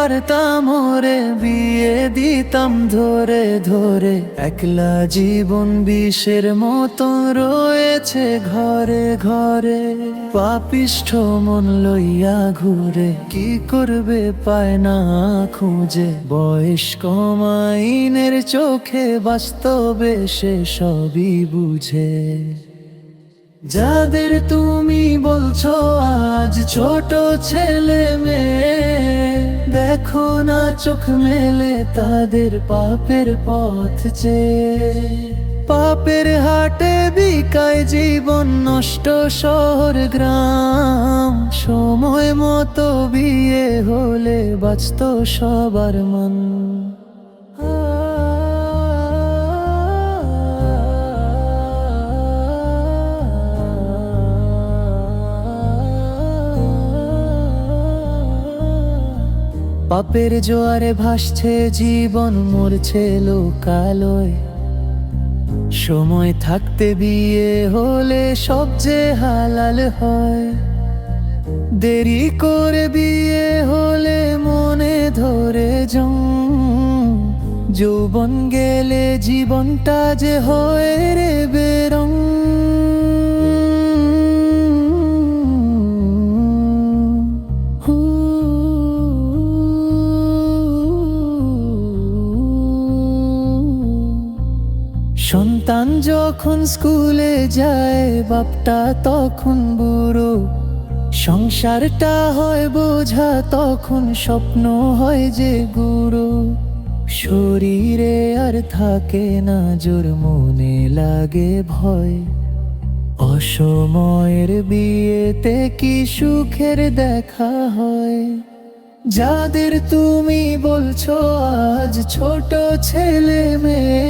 পারতাম ওরে বিয়ে দিতাম ধরে ধরে। একলা জীবন বিষের মতো রয়েছে ঘরে ঘরে। পাপিষ্ঠ মন লইয়া ঘুরে, কি করবে পায় না খুঁজে। বয়স কমাইনের চোখে বাস্তবে সে সবই বুঝে। যাদের তুমি বলছো আজ ছোট ছেলে মেয়ে, দেখো না চোখ মেলে তাদের পাপের পথ চেয়ে। পাপের হাটে বিকায় জীবন নষ্ট শহর গ্রাম। সময় মতো বিয়ে হলে বাঁচত সবার মন। পাপের জোয়ারে ভাসছে জীবন, মরছে লোকালয়। সময় থাকতে বিয়ে হলে সব যে হালাল হয়। দেরি করে বিয়ে হলে মনে ধরে জং। যৌবন গেলে জীবনটা যে হয় রে বেরং। সন্তান যখন স্কুলে যায় বাপটা তখন বুড়ো। সংসারটা হয় বোঝা তখন স্বপ্ন হয় যে গুরু। শরীরে আর থাকে না জোর, মনে লাগে ভয়। অসময়ের বিয়েতে কি সুখের দেখা হয়। যাদের তুমি বলছো আজ ছোট ছেলে মেয়ে,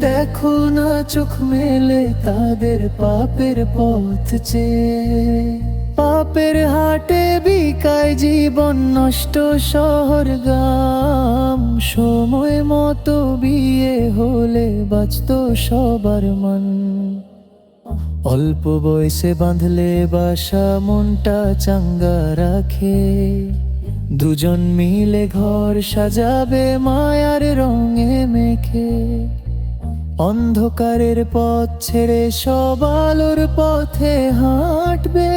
দেখো না চোখ মেলে তাদের পাপের পথ চেয়ে। পাপের হাটে বিকায় জীবন নষ্ট শহর গ্রাম। সময় মতো বিয়ে হলে বাঁচত সবার মন। অল্প বয়সে বাঁধলে বাসা মনটা চাঙ্গা রাখে। দুজন মিলে ঘর সাজাবে মায়ার রঙে মেখে। অন্ধকারের পথ ছেড়ে সব আলোর পথে হাঁটবে।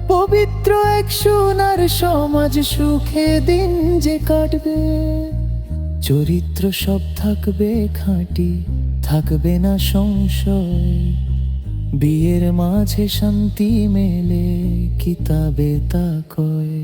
পবিত্র এক সোনার সমাজ সুখে দিন যে কাটবে। চরিত্র সব থাকবে খাঁটি, থাকবে না সংশয়। বিয়ের মাঝে শান্তি মেলে কিতাবে তা কয়।